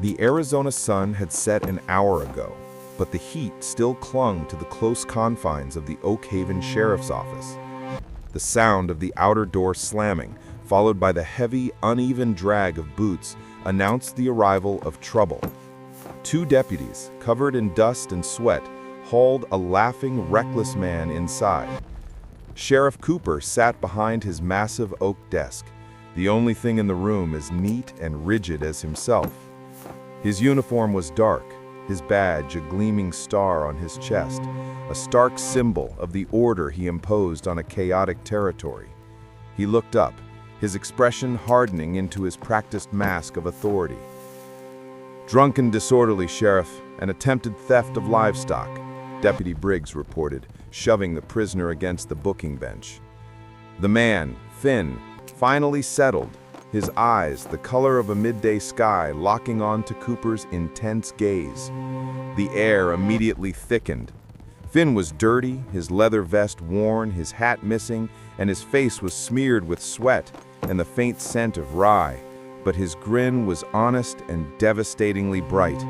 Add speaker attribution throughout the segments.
Speaker 1: The Arizona sun had set an hour ago, but the heat still clung to the close confines of the Oak Haven Sheriff's Office. The sound of the outer door slamming, followed by the heavy, uneven drag of boots, announced the arrival of trouble. Two deputies, covered in dust and sweat, hauled a laughing, reckless man inside. Sheriff Cooper sat behind his massive oak desk, the only thing in the room as neat and rigid as himself. His uniform was dark, his badge a gleaming star on his chest, a stark symbol of the order he imposed on a chaotic territory. He looked up, his expression hardening into his practiced mask of authority. "Drunken disorderly, Sheriff, and attempted theft of livestock," Deputy Briggs reported, shoving the prisoner against the booking bench. The man, Finn, finally settled, his eyes the color of a midday sky locking on to Cooper's intense gaze. The air immediately thickened. Finn was dirty, his leather vest worn, his hat missing, and his face was smeared with sweat and the faint scent of rye, but his grin was honest and devastatingly bright.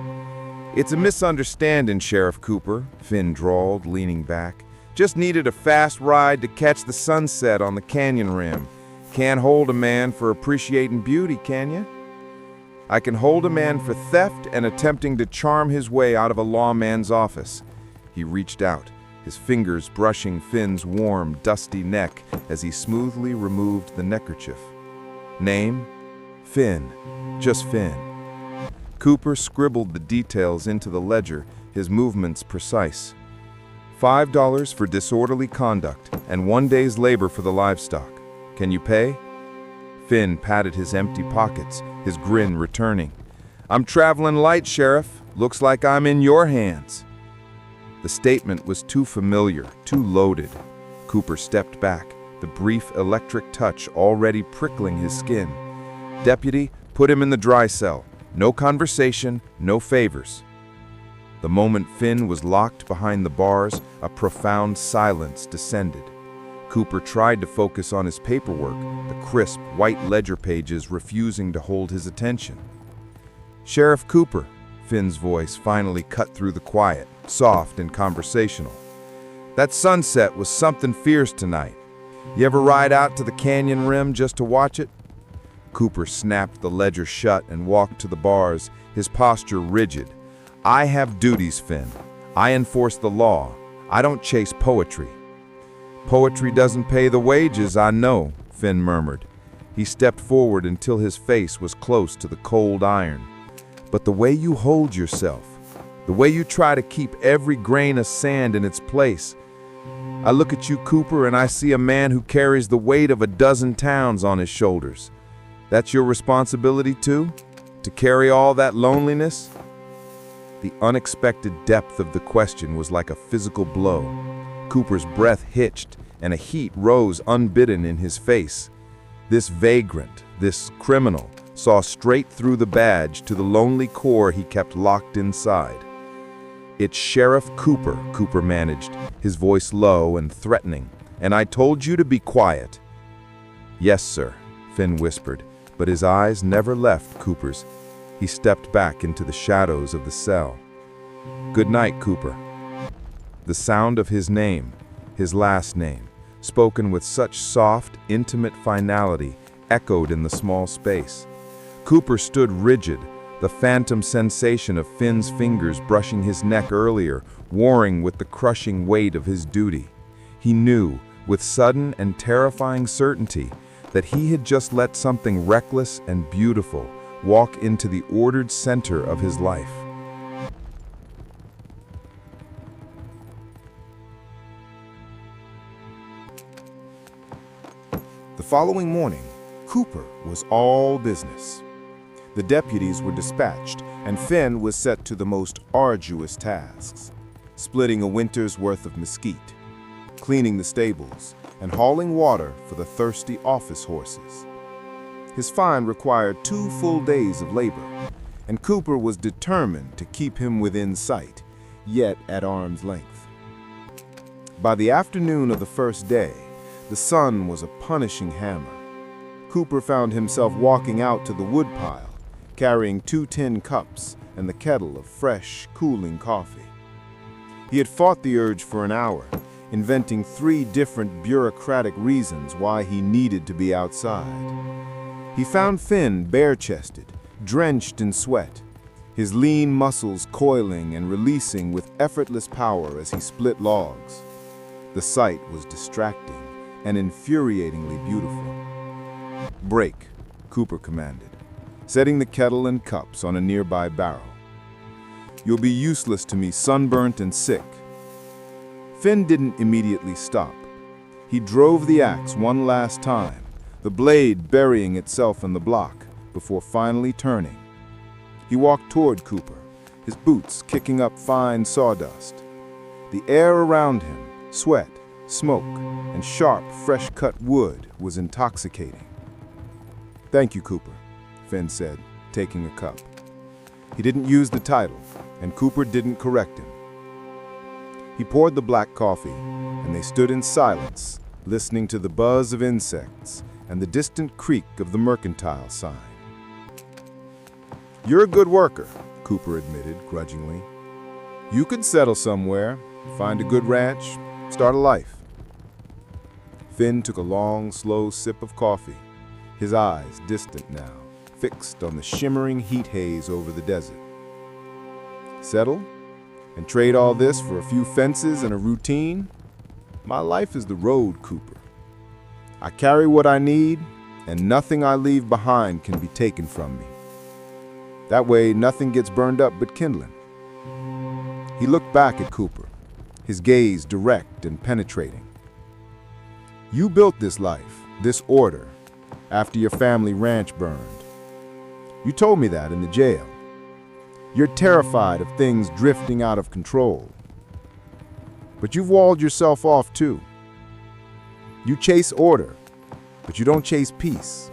Speaker 1: "It's a misunderstanding, Sheriff Cooper," Finn drawled, leaning back. "Just needed a fast ride to catch the sunset on the canyon rim. Can't hold a man for appreciating beauty, can you?" "I can hold a man for theft and attempting to charm his way out of a lawman's office." He reached out, his fingers brushing Finn's warm, dusty neck as he smoothly removed the neckerchief. "Name? Finn. Just Finn." Cooper scribbled the details into the ledger, his movements precise. $5 for disorderly conduct and 1 day's labor for the livestock. Can you pay?" Finn patted his empty pockets, his grin returning. "I'm traveling light, Sheriff. Looks like I'm in your hands." The statement was too familiar, too loaded. Cooper stepped back, the brief electric touch already prickling his skin. "Deputy, put him in the dry cell. No conversation, no favors." The moment Finn was locked behind the bars, a profound silence descended. Cooper tried to focus on his paperwork, the crisp, white ledger pages refusing to hold his attention. "Sheriff Cooper," Finn's voice finally cut through the quiet, soft and conversational. "That sunset was something fierce tonight. You ever ride out to the canyon rim just to watch it?" Cooper snapped the ledger shut and walked to the bars, his posture rigid. "I have duties, Finn. I enforce the law. I don't chase poetry." "Poetry doesn't pay the wages, I know," Finn murmured. He stepped forward until his face was close to the cold iron. "But the way you hold yourself, the way you try to keep every grain of sand in its place. I look at you, Cooper, and I see a man who carries the weight of a dozen towns on his shoulders. That's your responsibility too? To carry all that loneliness?" The unexpected depth of the question was like a physical blow. Cooper's breath hitched, and a heat rose unbidden in his face. This vagrant, this criminal, saw straight through the badge to the lonely core he kept locked inside. "It's Sheriff Cooper," Cooper managed, his voice low and threatening. "And I told you to be quiet." "Yes, sir," Finn whispered, but his eyes never left Cooper's. He stepped back into the shadows of the cell. "Good night, Cooper." The sound of his name, his last name, spoken with such soft, intimate finality, echoed in the small space. Cooper stood rigid, the phantom sensation of Finn's fingers brushing his neck earlier, warring with the crushing weight of his duty. He knew, with sudden and terrifying certainty, that he had just let something reckless and beautiful walk into the ordered center of his life. The following morning, Cooper was all business. The deputies were dispatched, and Finn was set to the most arduous tasks: splitting a winter's worth of mesquite, cleaning the stables, and hauling water for the thirsty office horses. His find required 2 full days of labor, and Cooper was determined to keep him within sight, yet at arm's length. By the afternoon of the first day, the sun was a punishing hammer. Cooper found himself walking out to the woodpile,
Speaker 2: carrying 2 tin cups and the kettle of fresh, cooling coffee. He had fought the urge for an hour, inventing 3 different bureaucratic reasons why he needed to be outside. He found Finn bare-chested, drenched in sweat, his lean muscles coiling and releasing with effortless power as he split logs. The sight was distracting and infuriatingly beautiful. "Break," Cooper commanded, setting the kettle and cups on a nearby barrel. "You'll be useless to me, sunburnt and sick." Finn didn't immediately stop. He drove the axe one last time, the blade burying itself in the block, before finally turning. He walked toward Cooper, his boots kicking up fine sawdust. The air around him, sweat, smoke, and sharp, fresh-cut wood, was intoxicating. "Thank you, Cooper," Finn said, taking a cup. He didn't use the title, and Cooper didn't correct him. He poured the black coffee, and they stood in silence, listening to the buzz of insects and the distant creak of the mercantile sign. "You're a good worker," Cooper admitted grudgingly. "You could settle somewhere, find a good ranch, start a life." Finn took a long, slow sip of coffee, his eyes distant now, fixed on the shimmering heat haze over the desert. "Settle? And trade all this for a few fences and a routine? My life is the road, Cooper. I carry what I need, and nothing I leave behind can be taken from me. That way, nothing gets burned up but kindling." He looked back at Cooper, his gaze direct and penetrating. "You built this life, this order, after your family ranch burned. You told me that in the jail. You're terrified of things drifting out of control. But you've walled yourself off too. You chase order, but you don't chase peace.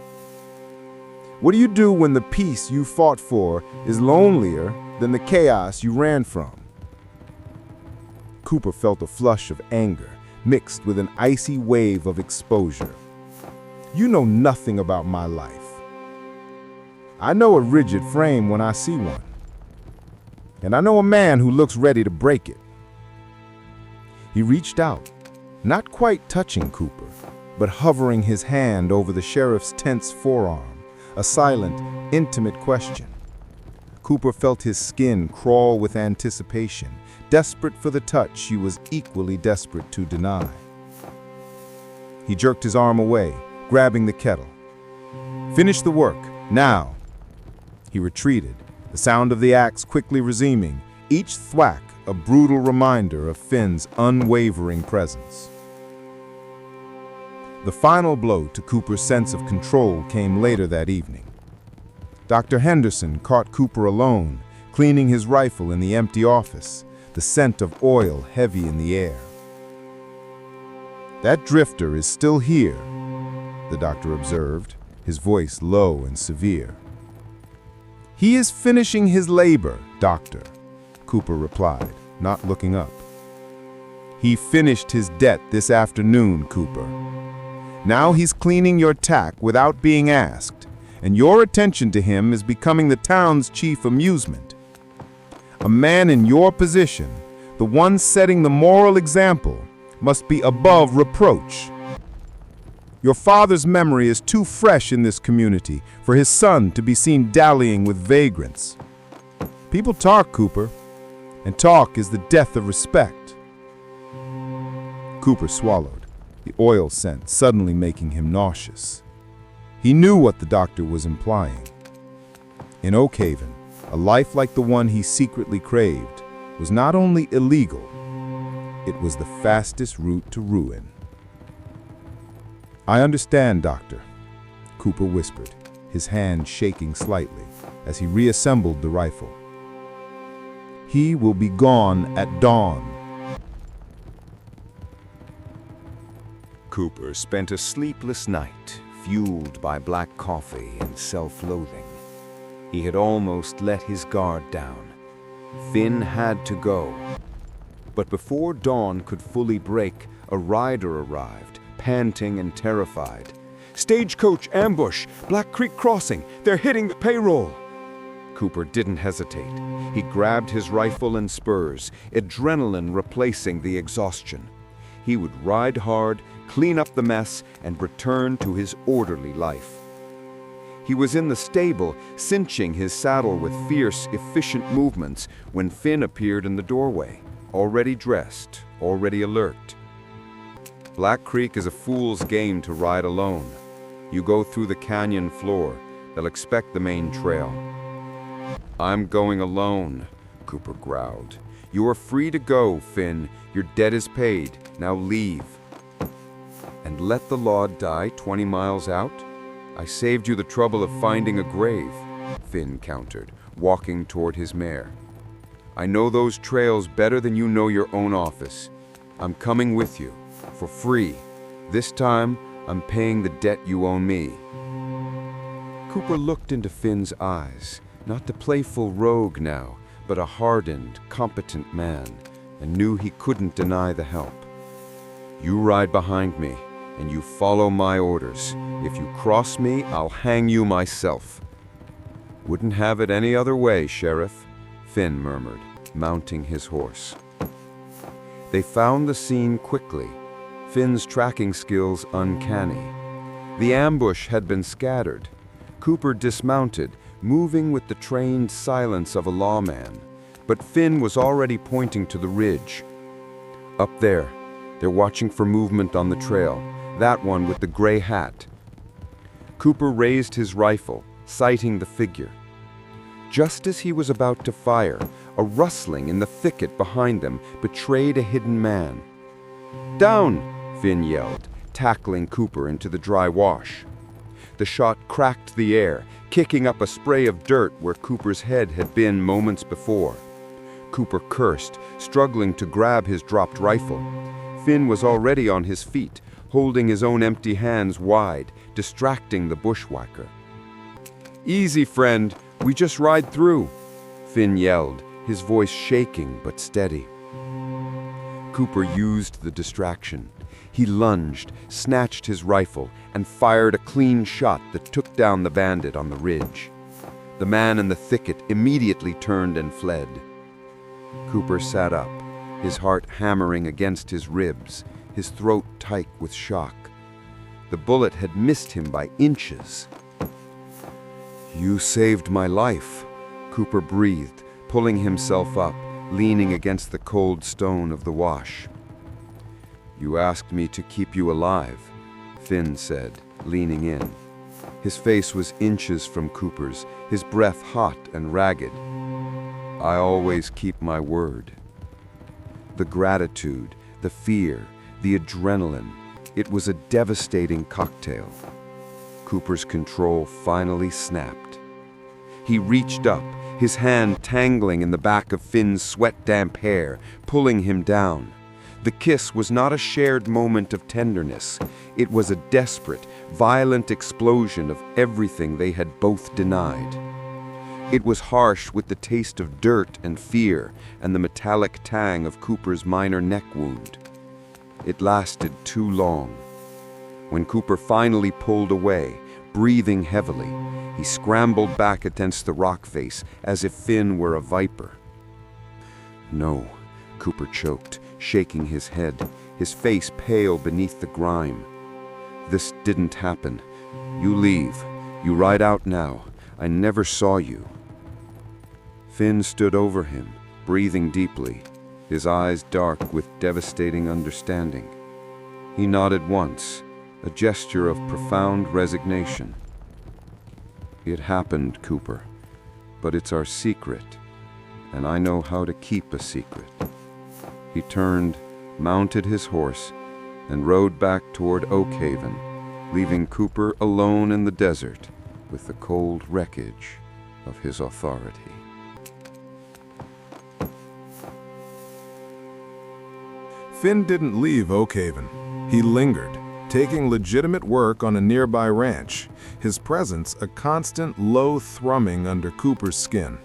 Speaker 2: What do you do when the peace you fought for is lonelier than the chaos you ran from?" Cooper felt a flush of anger mixed with an icy wave of exposure. "You know nothing about my life. I know a rigid frame when I see one. And I know a man who looks ready to break it." He reached out, not quite touching Cooper, but hovering his hand over the sheriff's tense forearm, a silent, intimate question. Cooper felt his skin crawl with anticipation, desperate for the touch he was equally desperate to deny. He jerked his arm away, grabbing the kettle. "Finish the work, now!" He retreated, the sound of the axe quickly resuming, each thwack a brutal reminder of Finn's unwavering presence. The final blow to Cooper's sense of control came later that evening. Dr. Henderson caught Cooper alone, cleaning his rifle in the empty office, the scent of oil heavy in the air. "That drifter is still here," the doctor observed, his voice low and severe. "He is finishing his labor, Doctor," Cooper replied, not looking up. "He finished his debt this afternoon, Cooper. Now he's cleaning your tack without being asked, and your attention to him is becoming the town's chief amusement. A man in your position, the one setting the moral example, must be above reproach. Your father's memory is too fresh in this community for his son to be seen dallying with vagrants. People talk, Cooper, and talk is the death of respect." Cooper swallowed, the oil scent suddenly making him nauseous. He knew what the doctor was implying. In Oak Haven, a life like the one he secretly craved was not only illegal, it was the fastest route to ruin. "I understand, Doctor," Cooper whispered, his hand shaking slightly as he reassembled the rifle. "He will be gone at dawn."
Speaker 3: Cooper spent a sleepless night, fueled by black coffee and self-loathing. He had almost let his guard down. Finn had to go. But before dawn could fully break, a rider arrived, panting and terrified. "Stagecoach ambush! Black Creek Crossing! They're hitting the payroll!" Cooper didn't hesitate. He grabbed his rifle and spurs, adrenaline replacing the exhaustion. He would ride hard, clean up the mess, and return to his orderly life. He was in the stable, cinching his saddle with fierce, efficient movements when Finn appeared in the doorway, already dressed, already alert. Black Creek is a fool's game to ride alone. You go through the canyon floor, they'll expect the main trail. "I'm going alone," Cooper growled. "You are free to go, Finn. Your debt is paid. Now leave." "And let the law die 20 miles out? I saved you the trouble of finding a grave," Finn countered, walking toward his mare. "I know those trails better than you know your own office. I'm coming with you, for free. This time, I'm paying the debt you owe me." Cooper looked into Finn's eyes, not the playful rogue now, but a hardened, competent man, and knew he couldn't deny the help. "You ride behind me, and you follow my orders. If you cross me, I'll hang you myself." "Wouldn't have it any other way, Sheriff," Finn murmured, mounting his horse. They found the scene quickly, Finn's tracking skills uncanny. The ambush had been scattered. Cooper dismounted, moving with the trained silence of a lawman, but Finn was already pointing to the ridge. "Up there. They're watching for movement on the trail. That one with the gray hat." Cooper raised his rifle, sighting the figure. Just as he was about to fire, a rustling in the thicket behind them betrayed a hidden man. "Down!" Finn yelled, tackling Cooper into the dry wash. The shot cracked the air, kicking up a spray of dirt where Cooper's head had been moments before. Cooper cursed, struggling to grab his dropped rifle. Finn was already on his feet, holding his own empty hands wide, distracting the bushwhacker. "Easy, friend, we just ride through," Finn yelled, his voice shaking but steady. Cooper used the distraction. He lunged, snatched his rifle, and fired a clean shot that took down the bandit on the ridge. The man in the thicket immediately turned and fled. Cooper sat up, his heart hammering against his ribs, his throat tight with shock. The bullet had missed him by inches. "You saved my life," Cooper breathed, pulling himself up, leaning against the cold stone of the wash. "You asked me to keep you alive," Finn said, leaning in. His face was inches from Cooper's, his breath hot and ragged. "I always keep my word." The gratitude, the fear, the adrenaline, it was a devastating cocktail. Cooper's control finally snapped. He reached up, his hand tangling in the back of Finn's sweat-damp hair, pulling him down. The kiss was not a shared moment of tenderness. It was a desperate, violent explosion of everything they had both denied. It was harsh with the taste of dirt and fear and the metallic tang of Cooper's minor neck wound. It lasted too long. When Cooper finally pulled away, breathing heavily, he scrambled back against the rock face as if Finn were a viper. "No," Cooper choked, shaking his head, his face pale beneath the grime. "This didn't happen. You leave. You ride out now. I never saw you." Finn stood over him, breathing deeply, his eyes dark with devastating understanding. He nodded once, a gesture of profound resignation. "It happened, Cooper, but it's our secret, and I know how to keep a secret." He turned, mounted his horse, and rode back toward Oak Haven, leaving Cooper alone in the desert with the cold wreckage of his authority.
Speaker 2: Finn didn't leave Oak Haven. He lingered, taking legitimate work on a nearby ranch, his presence a constant low thrumming under Cooper's skin.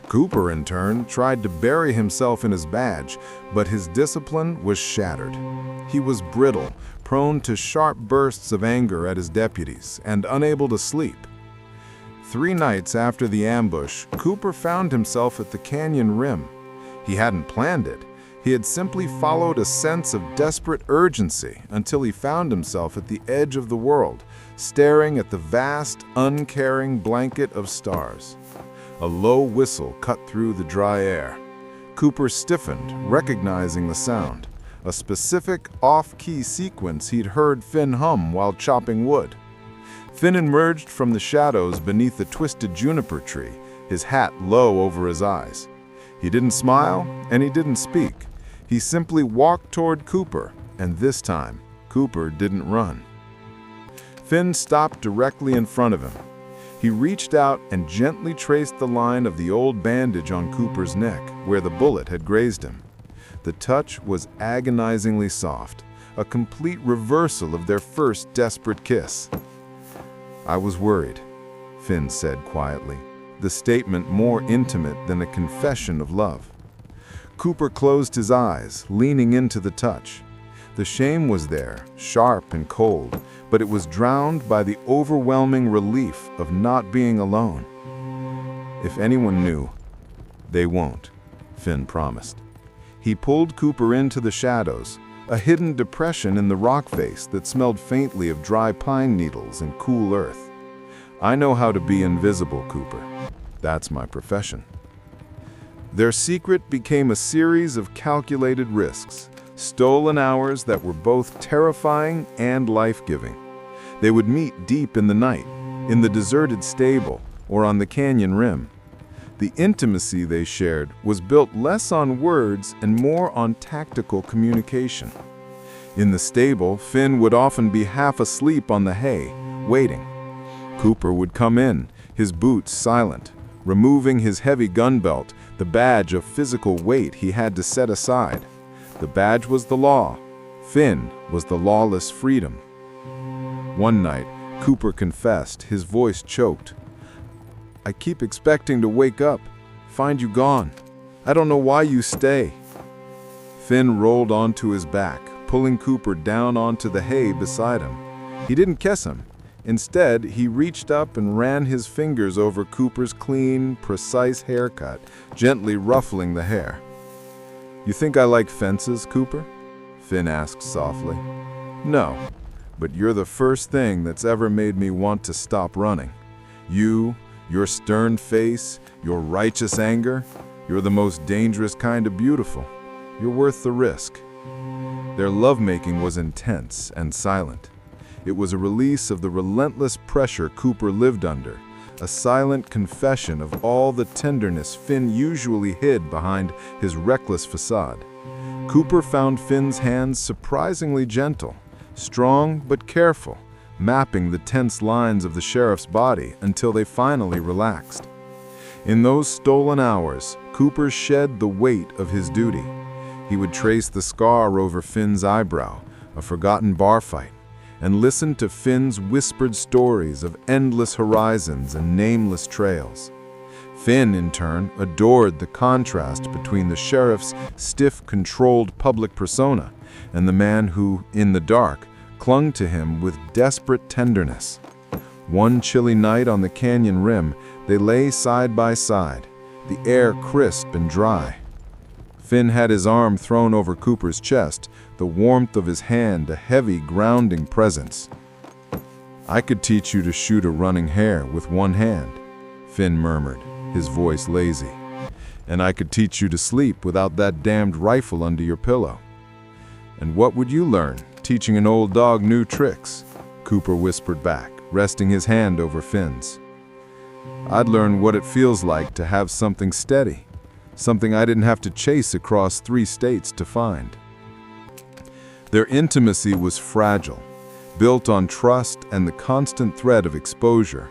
Speaker 2: Cooper, in turn, tried to bury himself in his badge, but his discipline was shattered. He was brittle, prone to sharp bursts of anger at his deputies, and unable to sleep. 3 nights after the ambush, Cooper found himself at the canyon rim. He hadn't planned it. He had simply followed a sense of desperate urgency until he found himself at the edge of the world, staring at the vast, uncaring blanket of stars. A low whistle cut through the dry air. Cooper stiffened, recognizing the sound, a specific off-key sequence he'd heard Finn hum while chopping wood. Finn emerged from the shadows beneath the twisted juniper tree, his hat low over his eyes. He didn't smile, and he didn't speak. He simply walked toward Cooper, and this time, Cooper didn't run. Finn stopped directly in front of him. He reached out and gently traced the line of the old bandage on Cooper's neck, where the bullet had grazed him. The touch was agonizingly soft, a complete reversal of their first desperate kiss. "I was worried," Finn said quietly, the statement more intimate than a confession of love. Cooper closed his eyes, leaning into the touch. The shame was there, sharp and cold, but it was drowned by the overwhelming relief of not being alone. "If anyone knew, they won't," Finn promised. He pulled Cooper into the shadows, a hidden depression in the rock face that smelled faintly of dry pine needles and cool earth. "I know how to be invisible, Cooper. That's my profession." Their secret became a series of calculated risks, stolen hours that were both terrifying and life-giving. They would meet deep in the night, in the deserted stable, or on the canyon rim. The intimacy they shared was built less on words and more on tactical communication. In the stable, Finn would often be half asleep on the hay, waiting. Cooper would come in, his boots silent, removing his heavy gun belt, the badge of physical weight he had to set aside. The badge was the law. Finn was the lawless freedom. One night, Cooper confessed, his voice choked. "I keep expecting to wake up, find you gone. I don't know why you stay." Finn rolled onto his back, pulling Cooper down onto the hay beside him. He didn't kiss him. Instead, he reached up and ran his fingers over Cooper's clean, precise haircut, gently ruffling the hair. "You think I like fences, Cooper?" Finn asked softly. "No, but you're the first thing that's ever made me want to stop running. You, your stern face, your righteous anger, you're the most dangerous kind of beautiful. You're worth the risk." Their lovemaking was intense and silent. It was a release of the relentless pressure Cooper lived under, a silent confession of all the tenderness Finn usually hid behind his reckless facade. Cooper found Finn's hands surprisingly gentle, strong but careful, mapping the tense lines of the sheriff's body until they finally relaxed. In those stolen hours, Cooper shed the weight of his duty. He would trace the scar over Finn's eyebrow, a forgotten bar fight, and listen to Finn's whispered stories of endless horizons and nameless trails. Finn, in turn, adored the contrast between the sheriff's stiff, controlled public persona and the man who, in the dark, clung to him with desperate tenderness. One chilly night on the canyon rim, they lay side by side, the air crisp and dry. Finn had his arm thrown over Cooper's chest, the warmth of his hand a heavy, grounding presence. "I could teach you to shoot a running hare with one hand," Finn murmured, his voice lazy. "And I could teach you to sleep without that damned rifle under your pillow." "And what would you learn, teaching an old dog new tricks?" Cooper whispered back, resting his hand over Finn's. "I'd learn what it feels like to have something steady, something I didn't have to chase across 3 states to find." Their intimacy was fragile, built on trust and the constant threat of exposure.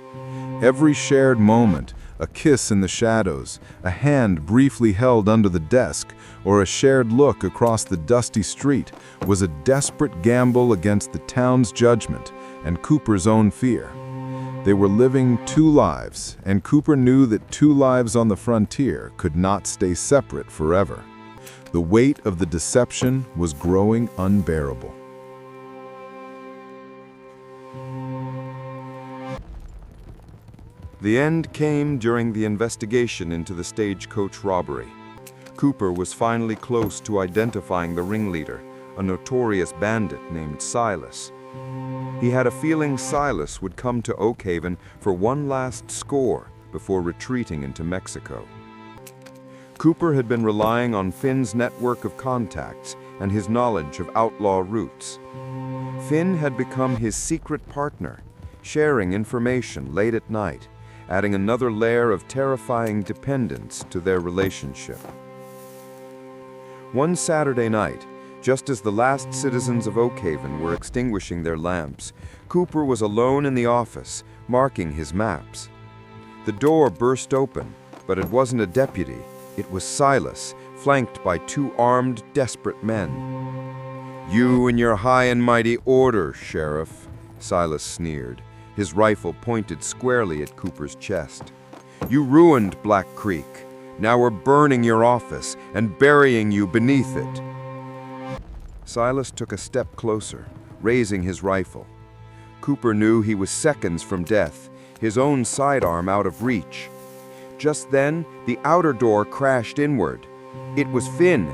Speaker 2: Every shared moment, a kiss in the shadows, a hand briefly held under the desk, or a shared look across the dusty street, was a desperate gamble against the town's judgment and Cooper's own fear. They were living 2 lives, and Cooper knew that 2 lives on the frontier could not stay separate forever. The weight of the deception was growing unbearable.
Speaker 1: The end came during the investigation into the stagecoach robbery. Cooper was finally close to identifying the ringleader, a notorious bandit named Silas. He had a feeling Silas would come to Oakhaven for one last score before retreating into Mexico. Cooper had been relying on Finn's network of contacts and his knowledge of outlaw routes. Finn had become his secret partner, sharing information late at night, adding another layer of terrifying dependence to their relationship. One Saturday night, just as the last citizens of Oakhaven were extinguishing their lamps, Cooper was alone in the office, marking his maps. The door burst open, but it wasn't a deputy. It was Silas, flanked by two armed, desperate men. "You and your high and mighty order, Sheriff," Silas sneered, his rifle pointed squarely at Cooper's chest. "You ruined Black Creek. Now we're burning your office and burying you beneath it." Silas took a step closer, raising his rifle. Cooper knew he was seconds from death, his own sidearm out of reach. Just then, the outer door crashed inward. It was Finn.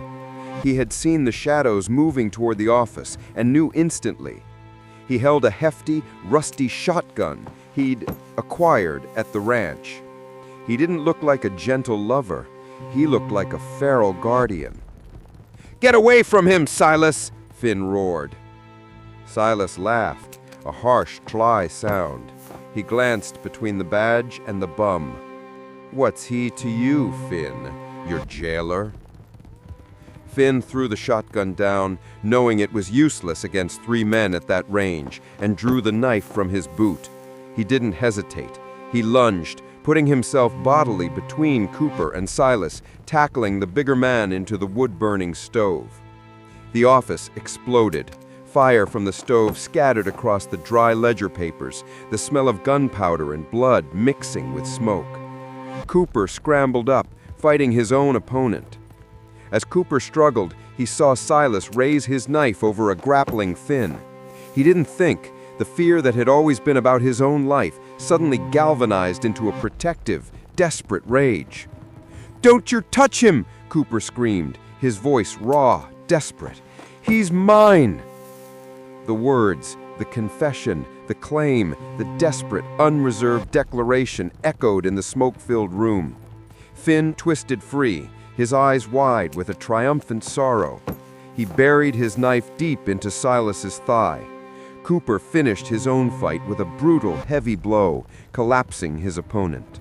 Speaker 1: He had seen the shadows moving toward the office and knew instantly. He held a hefty, rusty shotgun he'd acquired at the ranch. He didn't look like a gentle lover. He looked like a feral guardian. "Get away from him, Silas!" Finn roared. Silas laughed, a harsh, dry sound. He glanced between the badge and the bum. "What's he to you, Finn? Your jailer?" Finn threw the shotgun down, knowing it was useless against three men at that range, and drew the knife from his boot. He didn't hesitate. He lunged, putting himself bodily between Cooper and Silas, tackling the bigger man into the wood-burning stove. The office exploded. Fire from the stove scattered across the dry ledger papers, the smell of gunpowder and blood mixing with smoke. Cooper scrambled up, fighting his own opponent. As Cooper struggled, he saw Silas raise his knife over a grappling Finn. He didn't think. The fear that had always been about his own life suddenly galvanized into a protective, desperate rage. "Don't you touch him!" Cooper screamed, his voice raw, desperate. "He's mine!" The words, the confession, the claim, the desperate, unreserved declaration echoed in the smoke-filled room. Finn twisted free, his eyes wide with a triumphant sorrow. He buried his knife deep into Silas's thigh. Cooper finished his own fight with a brutal, heavy blow, collapsing his opponent.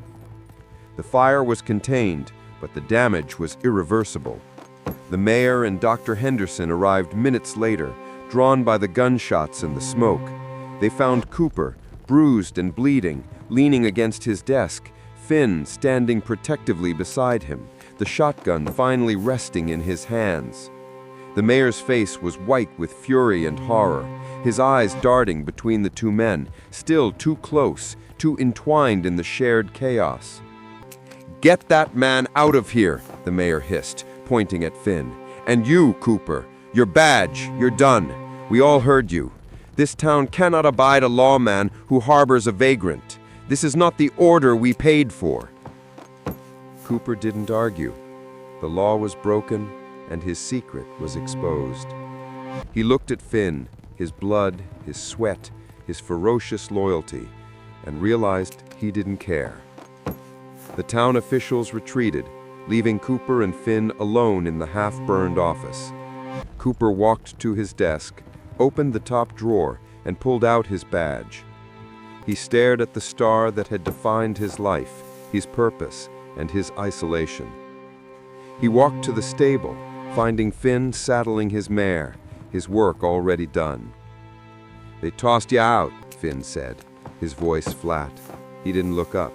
Speaker 1: The fire was contained, but the damage was irreversible. The mayor and Dr. Henderson arrived minutes later, drawn by the gunshots and the smoke. They found Cooper, bruised and bleeding, leaning against his desk, Finn standing protectively beside him, the shotgun finally resting in his hands. The mayor's face was white with fury and horror, his eyes darting between the two men, still too close, too entwined in the shared chaos. "Get that man out of here," the mayor hissed, pointing at Finn. "And you, Cooper, your badge, you're done. We all heard you. This town cannot abide a lawman who harbors a vagrant. This is not the order we paid for." Cooper didn't argue. The law was broken, and his secret was exposed. He looked at Finn, his blood, his sweat, his ferocious loyalty, and realized he didn't care. The town officials retreated, leaving Cooper and Finn alone in the half-burned office. Cooper walked to his desk, opened the top drawer, and pulled out his badge. He stared at the star that had defined his life, his purpose, and his isolation. He walked to the stable, finding Finn saddling his mare, his work already done. "They tossed you out," Finn said, his voice flat. He didn't look up.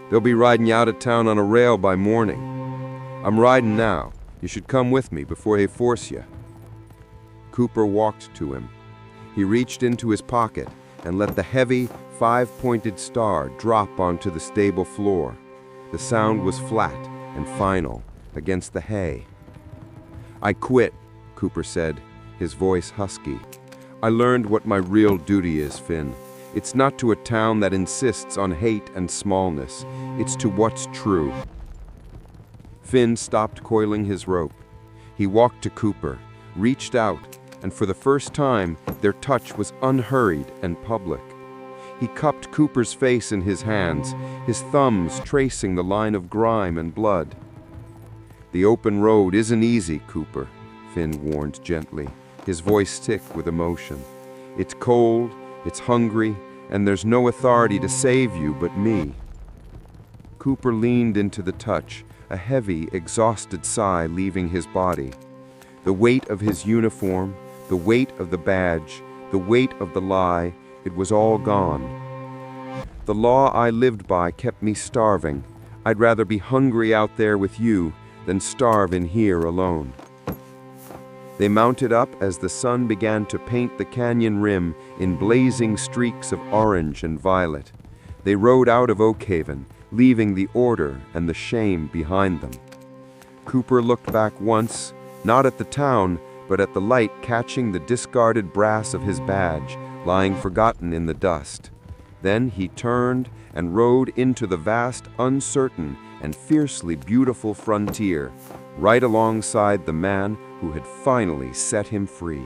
Speaker 1: "They'll be riding you out of town on a rail by morning. I'm riding now. You should come with me before they force you." Cooper walked to him. He reached into his pocket and let the heavy, five-pointed star drop onto the stable floor. The sound was flat and final against the hay. "I quit," Cooper said, his voice husky. "I learned what my real duty is, Finn.
Speaker 4: It's not to a town that insists on hate and smallness. It's to what's true. Finn stopped coiling his rope. He walked to Cooper, reached out, and for the first time, their touch was unhurried and public. He cupped Cooper's face in his hands, his thumbs tracing the line of grime and blood. "The open road isn't easy, Cooper," Finn warned gently, his voice thick with emotion. "It's cold, it's hungry, and there's no authority to save you but me." Cooper leaned into the touch, a heavy, exhausted sigh leaving his body. The weight of his uniform, the weight of the badge, the weight of the lie, it was all gone. "The law I lived by kept me starving. I'd rather be hungry out there with you than starve in here alone." They mounted up as the sun began to paint the canyon rim in blazing streaks of orange and violet. They rode out of Oak Haven, leaving the order and the shame behind them. Cooper looked back once, not at the town, but at the light catching the discarded brass of his badge, lying forgotten in the dust. Then he turned and rode into the vast, uncertain, and fiercely beautiful frontier, right alongside the man who had finally set him free.